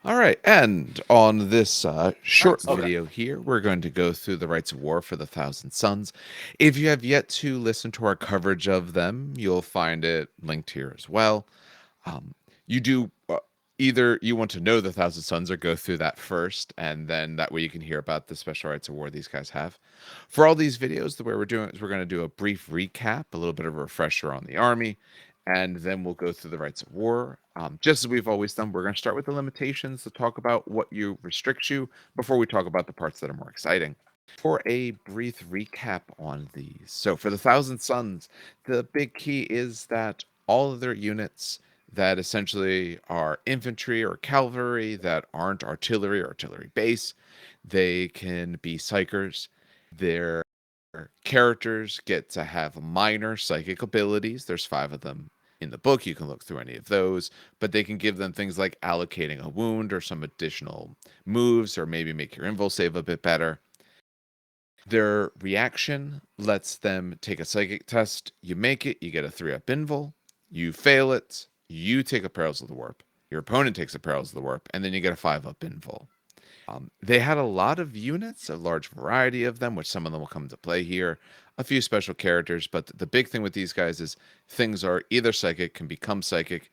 All right, and on this short Okay. video here, we're going to go through the Rites of War for the Thousand Sons. If you have yet to listen to our coverage of them, you'll find it linked here as well. Um, you do either you want to know the Thousand Sons or go through that first, and then that way you can hear about the special Rites of War these guys have. For all these videos, the way we're doing is we're going to do a brief recap, a little bit of a refresher on the army, and then we'll go through the Rites of War. Just as we've always done, we're going to start with the limitations to talk about what you restricts you before we talk about the parts that are more exciting. For a brief recap on these, so for the Thousand Sons, the big key is that all of their units that essentially are infantry or cavalry that aren't artillery or artillery base, they can be psychers. Their characters get to have minor psychic abilities. There's 5 of them in the book. You can look through any of those, but they can give them things like allocating a wound or some additional moves, or maybe make your invul save a bit better. Their reaction lets them take a psychic test. You make it, you get a 3-up invul. You fail it, you take a Perils of the Warp. Your opponent takes a Perils of the Warp, and then you get a 5-up invul. They had a lot of units, a large variety of them, which some of them will come into play here. A few special characters, but the big thing with these guys is things are either psychic, can become psychic,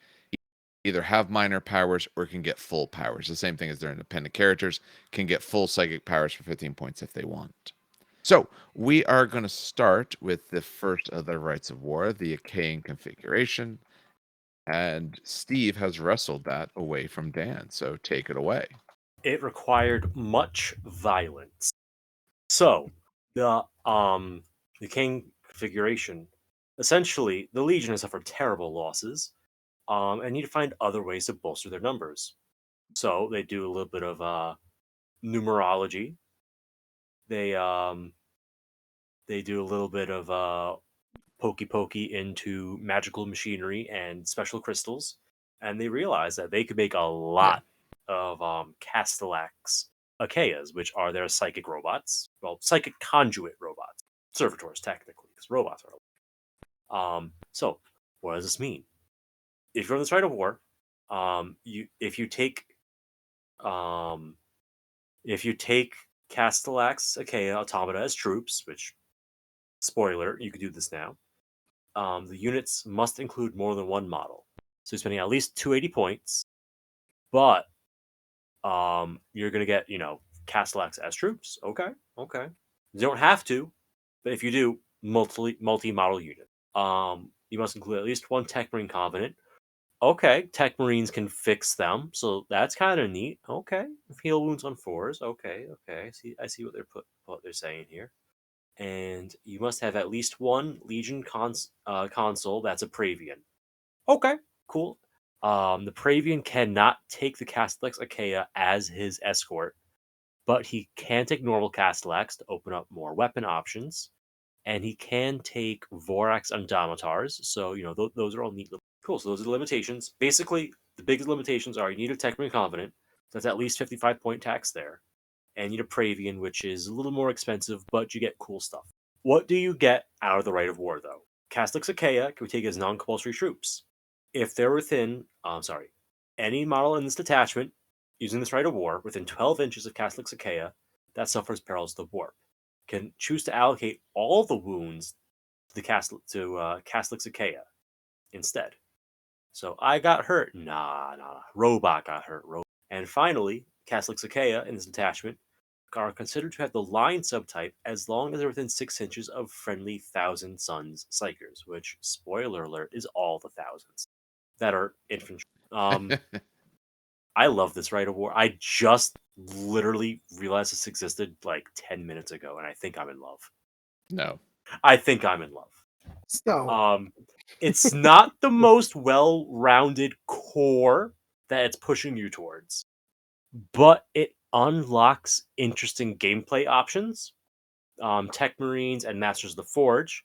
either have minor powers, or can get full powers. The same thing as their independent characters, can get full psychic powers for 15 points if they want. So we are going to start with the first of the Rites of War, the Akaying configuration. And Steve has wrestled that away from Dan. So take it away. It required much violence. So the king configuration, essentially, the Legion has suffered terrible losses, and need to find other ways to bolster their numbers. So they do a little bit of numerology. They um they do a little bit of pokey pokey into magical machinery and special crystals, and they realize that they could make a Yeah. lot of Castellax Akayas, which are their psychic robots. Well, psychic conduit robots, servitors technically, because robots are. So what does this mean? If you're on this rite of war, you um if you take Castellax Akaya Automata as troops, which spoiler, you could do this now. The units must include more than one model. So you're spending at least 280 points, but you're gonna get Castellax as troops. Okay, okay. You don't have to, but if you do, multi model unit. You must include at least one Tech Marine Covenant. Okay, Tech Marines can fix them, so that's kind of neat. Okay, heal wounds on 4s. Okay, okay. I see what they're saying here. And you must have at least one Legion console that's a Praevian. Okay, cool. The Praevian cannot take the Castellax Achaea as his escort, but he can take normal Castellax to open up more weapon options, and he can take Vorax Undomitars. So those are all neat. Cool. So those are the limitations. Basically, the biggest limitations are you need a Techmarine Covenant. That's at least 55-point tax there, and you need a Praevian, which is a little more expensive, but you get cool stuff. What do you get out of the Rite of War, though? Castellax Achaea can we take as non-compulsory troops. If they're within, any model in this detachment using this Rite of War within 12 inches of Castellax Achaea that suffers perils of the warp can choose to allocate all the wounds to the Castellax Achaea instead. So I got hurt. Nah. Robot got hurt. And finally, Castellax Achaea in this detachment are considered to have the line subtype as long as they're within 6 inches of friendly Thousand Sons Psychers, which, spoiler alert, is all the thousands that are infantry. I love this Rite of War. I just literally realized this existed like 10 minutes ago, and I think I'm in love. No. I think I'm in love. So, Um, it's not the most well-rounded core that it's pushing you towards, but it unlocks interesting gameplay options. Tech Marines and Masters of the Forge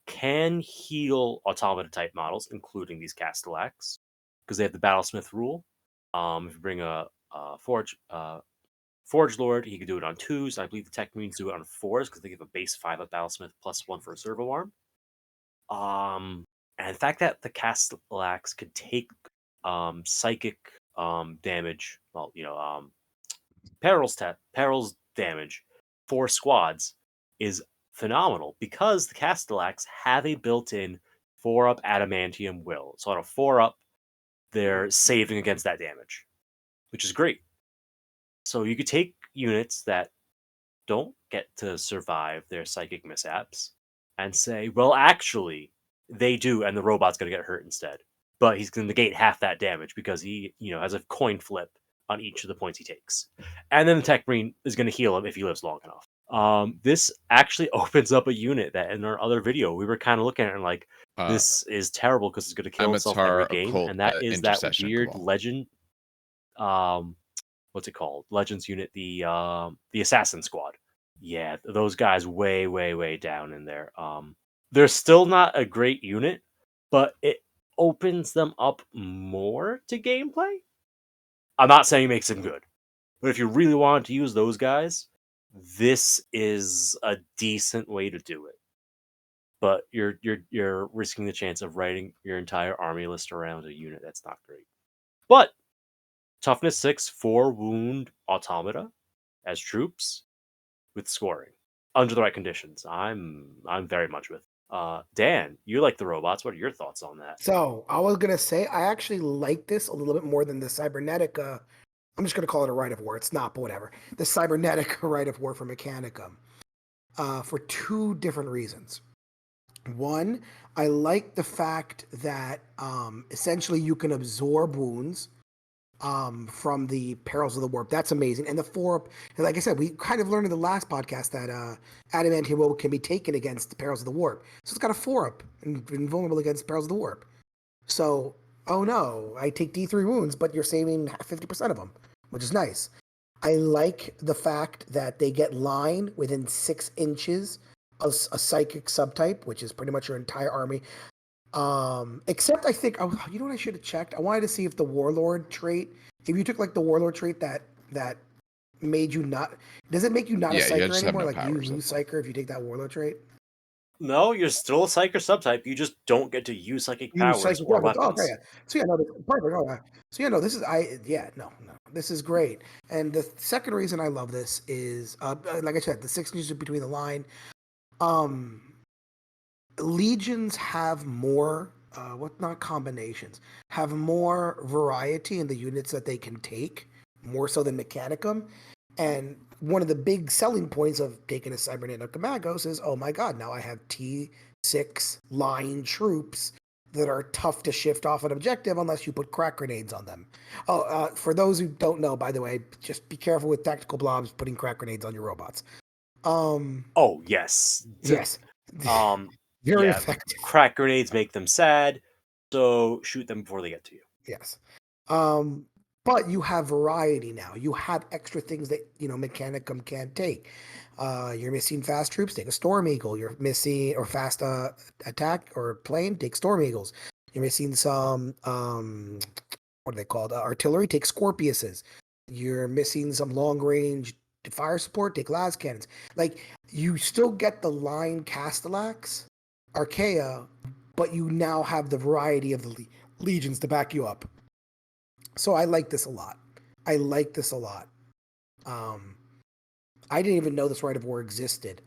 can heal automata type models, including these Castellax, because they have the Battlesmith rule. If you bring a Forge Lord, he can do it on 2s. I believe the Tech Marines do it on 4s because they give a base 5 of Battlesmith plus 1 for a servo arm. And the fact that the Castellax could take psychic damage perils damage for squads is phenomenal because the Castellax have a built-in 4-up adamantium will. So on a 4-up, they're saving against that damage, which is great. So you could take units that don't get to survive their psychic mishaps and say, well, actually, they do, and the robot's going to get hurt instead. But he's going to negate half that damage because he, has a coin flip on each of the points he takes. And then the Tech Marine is going to heal him if he lives long enough. This actually opens up a unit that in our other video, we were kind of looking at it and like, this is terrible because it's going to kill itself every Amatar game. Occult And that is that Intercession weird Cabal. legend. What's it called? Legends unit, the Assassin Squad. Yeah, those guys way, way, way down in there. They're still not a great unit, but it opens them up more to gameplay. I'm not saying it makes them good, but if you really wanted to use those guys, this is a decent way to do it. But you're risking the chance of writing your entire army list around a unit that's not great. But toughness 6, 4 wound automata as troops with scoring under the right conditions. I'm very much with. Dan, you like the robots. What are your thoughts on that? So I was gonna say I actually like this a little bit more than the cybernetic. I'm just gonna call it a rite of war. It's not, but whatever. The cybernetic rite of war for Mechanicum, for two different reasons. One, I like the fact that essentially you can absorb wounds from the perils of the warp. That's amazing. And the 4-up, like I said, we kind of learned in the last podcast that adamantium will can be taken against the perils of the warp. So it's got a 4-up and invulnerable against perils of the warp. So, oh no, I take D3 wounds, but you're saving 50% of them, which is nice. I like the fact that they get line within 6 inches of a psychic subtype, which is pretty much your entire army. Except I think, you know what I should have checked? I wanted to see if the Warlord trait, if you took like the Warlord trait that made you not, does it make you not a Yeah, you Psyker just have anymore? no Like you powers. lose Psyker if you take that Warlord trait? No, you're still a Psyker subtype. You just don't get to use psychic You use powers Psychic or weapons. Oh, okay, weapons. yeah. So yeah, no, perfect. Oh, yeah. So yeah, no, this is no, this is great. And the second reason I love this is, like I said, the 6 inches between the line. Legions have more, not combinations, have more variety in the units that they can take, more so than Mechanicum. And one of the big selling points of taking a Cybernetic Magos is, oh my god, now I have T6 line troops that are tough to shift off an objective unless you put crack grenades on them. Oh, for those who don't know, by the way, just be careful with tactical blobs putting crack grenades on your robots. Oh yes. Yes. Very Yeah, effective. crack grenades make them sad, so shoot them before they get to you. Yes. But you have variety now. You have extra things that, Mechanicum can't take. You're missing fast troops, take a Storm Eagle. You're missing, or fast attack or plane, take Storm Eagles. You're missing some, what are they called? Artillery, take Scorpiuses. You're missing some long range fire support, take las cannons. Like, you still get the line Castellax, Archaea, but you now have the variety of the legions to back you up. So I like this a lot. I didn't even know this rite of war existed.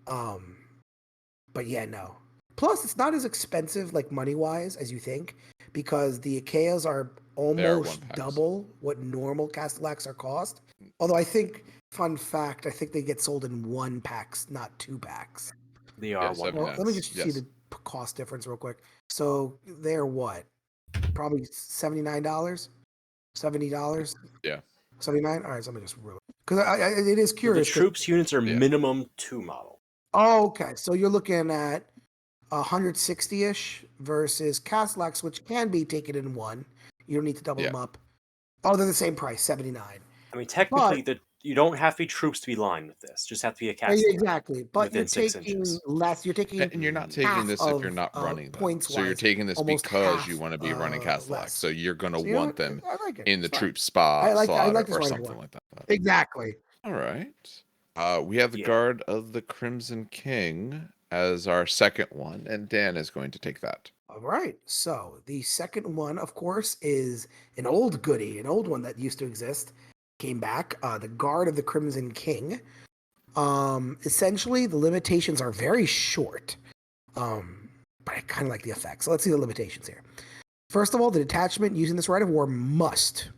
But yeah, no. Plus, it's not as expensive, like money-wise, as you think, because the Achaeas are almost double what normal Castellax are cost. Although I think, fun fact, I think they get sold in 1 packs, not 2 packs. They are Yes, one. Well, let me just see the cost difference real quick. So they're what? Probably $79, $70. Yeah. 79. All right, so let me just really, because it is curious. The troops units are minimum 2 model. Oh, okay. So you're looking at 160-ish versus Castellax, which can be taken in 1. You don't need to double them up. Oh, they're the same price, 79. I mean, technically, you don't have to be troops to be lined with this. Just have to be a Castellax. Exactly, but you're taking less. You're taking, and you're not taking this if you're not running them. So you're taking this because you want to be running Castellax. So you're going to want them in the troop spot slot or something like that. Exactly. All right. We have the Guard of the Crimson King. as our second one, and Dan is going to take that. All right. So the second one, of course, is an old goodie, an old one that used to exist, came back. The Guard of the Crimson King. Essentially, the limitations are very short, but I kind of like the effects. So let's see the limitations here. First of all, the detachment using this Rite of War must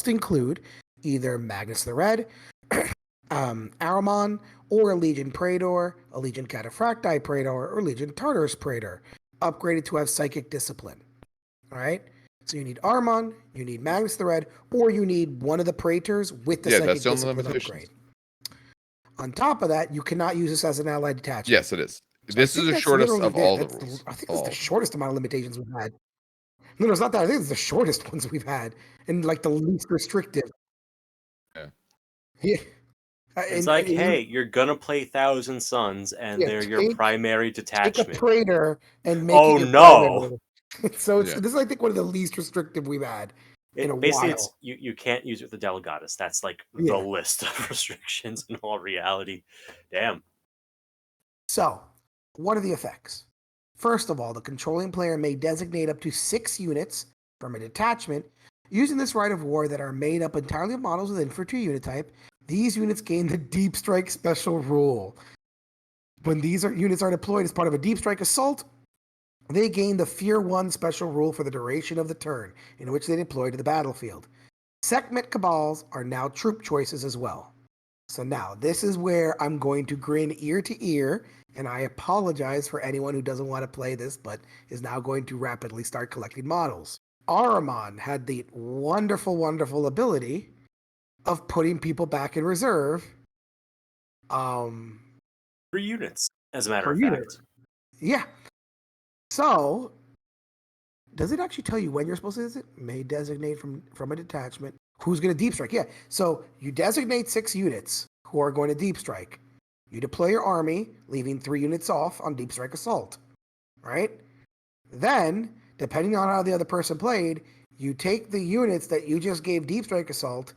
include either Magnus the Red, Aramon, or a Legion Praetor, a Legion Cataphracti Praetor, or Legion Tartarus Praetor, upgraded to have Psychic Discipline. All right? So you need Aramon, you need Magnus the Red, or you need one of the Praetors with the Psychic that's the only Discipline limitations. upgrade. On top of that, you cannot use this as an allied detachment. Yes, it is. So this is the shortest of all the rules. I think it's the shortest amount of limitations we've had. No, it's not that. I think it's the shortest ones we've had, and like the least restrictive. Yeah. It's like, hey, you're gonna play Thousand Suns, and they're your primary detachment. Take a Praetor and make it your no! So this is, I think, one of the least restrictive we've had in a basically, while. You can't use it with the Delegatus. That's like the list of restrictions in all reality. Damn. So, what are the effects? First of all, the controlling player may designate up to 6 units from a detachment using this Rite of War that are made up entirely of models with infantry unit type. These units gain the Deep Strike special rule. When these units are deployed as part of a Deep Strike assault, they gain the Fear 1 special rule for the duration of the turn in which they deploy to the battlefield. Sekhmet Cabals are now troop choices as well. So now, this is where I'm going to grin ear to ear, and I apologize for anyone who doesn't want to play this, but is now going to rapidly start collecting models. Ahriman had the wonderful, wonderful ability of putting people back in reserve. 3 units, as a matter of fact. Yeah. So, does it actually tell you when you're supposed to visit? May designate from a detachment. Who's going to deep strike? Yeah. So you designate 6 units who are going to deep strike. You deploy your army, leaving 3 units off on deep strike assault. Right? Then, depending on how the other person played, you take the units that you just gave deep strike assault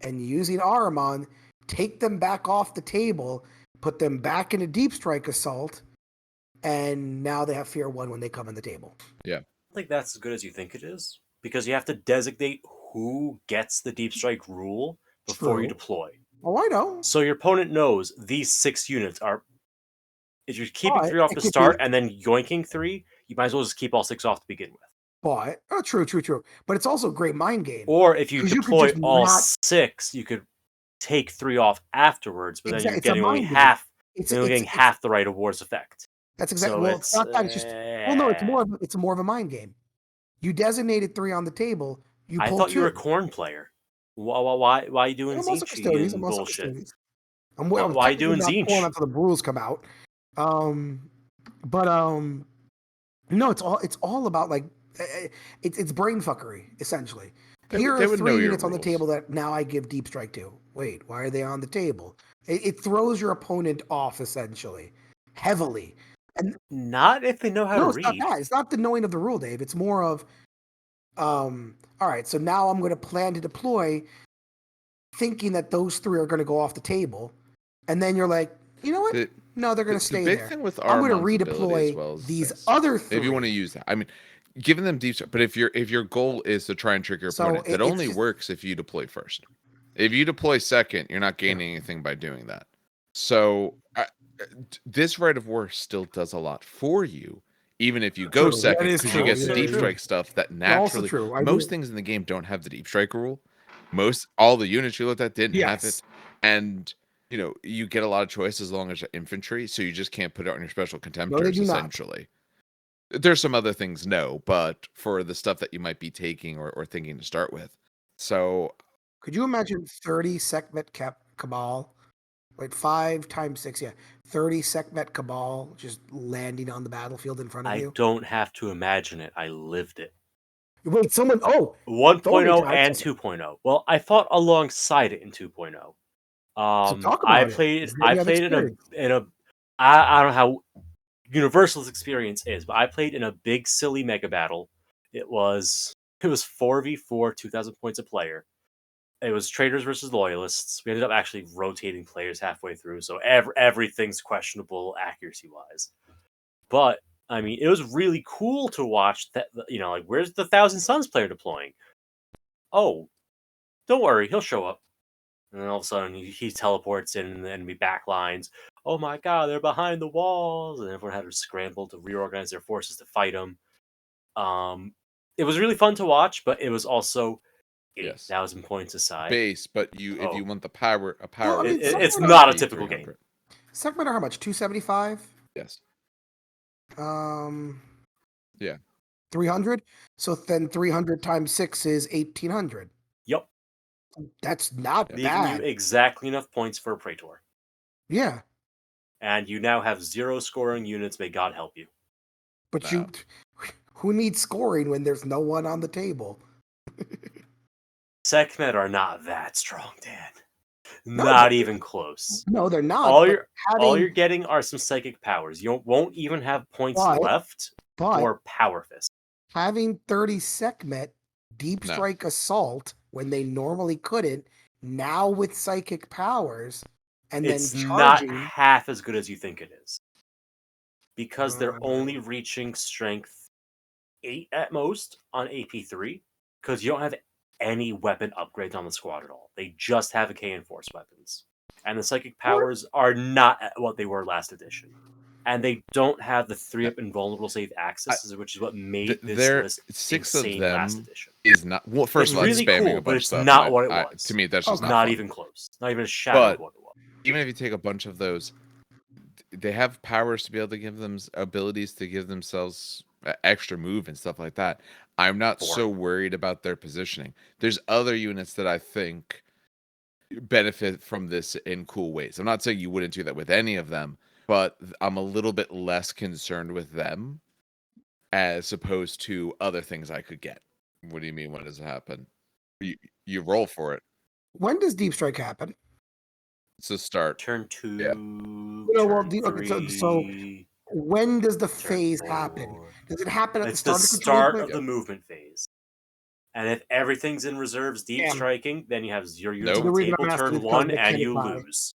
and using Ahriman, take them back off the table, put them back into deep strike assault, and now they have Fear 1 when they come on the table. Yeah. I don't think that's as good as you think it is, because you have to designate who gets the deep strike rule before you deploy. Oh, I know. So your opponent knows these 6 units are. If you're keeping 3 off the start and then yoinking 3, you might as well just keep all 6 off to begin with. But true. But it's also a great mind game. Or if you deploy all 6, you could take 3 off afterwards, but then you're getting only half. You're getting half the Rite of War's effect. That's exactly. Well, it's not that. It's just. Well, no, it's more of a mind game. You designated 3 on the table. I thought you were a corn player. Why are you doing Zinchi and bullshit? Why are you doing Zinch? Corn until the rules come out. No, it's all about like it's brain fuckery essentially. Here are 3 units on the table that now I give deep strike to. Wait, why are they on the table? It throws your opponent off essentially, heavily. And not if they know how to read. It's not that. It's not the knowing of the rule, Dave. It's more of, all right, so now I'm going to plan to deploy thinking that those 3 are going to go off the table. And then you're like, you know what? No, they're going to stay there. The big thing with I'm going to redeploy these other 3. If you want to use that. I mean, giving them deep, but if your goal is to try and trick your opponent, that only works if you deploy first. If you deploy second, you're not gaining anything by doing that. So this Rite of War still does a lot for you, even if you go second, because you get the deep strike stuff that naturally. Most things in the game don't have the deep strike rule. All the units you looked at didn't have it, and you get a lot of choice as long as you're infantry, so you just can't put it on your special contemptors. Essentially, there's some other things, but for the stuff that you might be taking or thinking to start with. So, could you imagine 30 Sekhmet Cabal? Like 5 times 6, 30 Sekhmet Cabal just landing on the battlefield in front of you. I don't have to imagine it. I lived it. Wait, 1.0 and 2.0. Well, I fought alongside it in 2.0. So talk about I played in a I don't know how universal this experience is, but I played in a big silly mega battle. It was 4v4, 2,000 points a player. It was traitors versus loyalists. We ended up actually rotating players halfway through, so everything's questionable accuracy-wise. But I mean, it was really cool to watch that. You know, like where's the Thousand Suns player deploying? Oh, don't worry, he'll show up. And then all of a sudden, he teleports in, and the enemy backlines. Oh my god, they're behind the walls, and everyone had to scramble to reorganize their forces to fight them. It was really fun to watch, but it was also Yes. 8,000 points aside. Base, but if Oh. you want a power, Well, I mean, weapon, It's Segment not a it'd be typical game. 300. Segment are how much? 275. Yes. 300. So then 300 times 6 is 1,800. Yep, That's not leaving bad. you exactly enough points for a Praetor. Yeah, And you now have 0 scoring units. May God help you. but Wow. who needs scoring when there's no one on the table? Sekhmet are not that strong, Dan. No, Not but- even close. No, they're not. All but you're getting are some psychic powers. You won't even have points But- left but for Power Fist. having 30 Sekhmet deep No. strike assault when they normally couldn't, now with psychic powers, and It's then not charging. half as good as you think it is. Because they're Uh, only reaching strength 8 at most on AP3. Because you don't have any weapon upgrades on the squad at all. They just have Akaying Force weapons. And the psychic powers are not at what they were last edition. And they don't have the 3-up invulnerable save access, which is what made this There, list 6 insane of last them edition. is not. Well, first It's of all, it's really spamming cool, a but bunch it's of stuff. not and what it was. To me, that's just Okay. not Not fun. even close. Not even a shadow But of what it was. Even if you take a bunch of those, they have powers to be able to give them abilities to give themselves extra move and stuff like that. I'm not so worried about their positioning. There's other units that I think benefit from this in cool ways. I'm not saying you wouldn't do that with any of them, but I'm a little bit less concerned with them as opposed to other things I could get. What do you mean? When does it happen? You roll for it. When does deep strike happen? It's a start. Turn 2, Yeah. well, turn okay, 3, so when does the turn phase 4. happen? Does it happen at It's the the start of start control of the movement phase. And if everything's in reserves deep Damn. striking, then you have 0 units Nope. on The the reason table I'm asking turn is because 1 of the and you Kenitai. lose.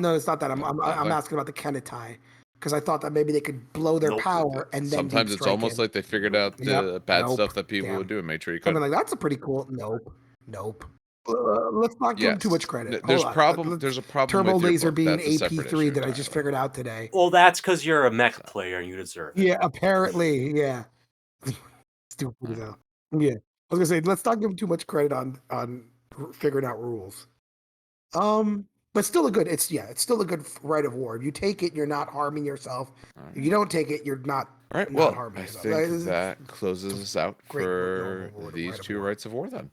No, it's not that. I'm Okay. asking about the Kenitai because I thought that maybe they could blow their Nope. power and then Sometimes deep it's strike almost in. like they figured out the Yep. bad Nope. stuff that people Damn. would do and make sure you Something could. like that's a pretty cool. Nope. Let's not give them too much credit. There's Hold on. problem. Let's- There's a problem Turbo with your laser book. being That's a separate AP3 issue that I just entirely. figured out today. Well, that's because you're a mech player and you deserve it. Yeah, apparently, yeah. Stupid though. Yeah, I was gonna say let's not give them too much credit on figuring out rules. But still a good. It's still a good right of war. If you take it, you're not harming yourself. All If you don't take it, you're not. right. Not Well, harming I yourself. think It's that closes us out great for normal these right of 2 war. rights of war then.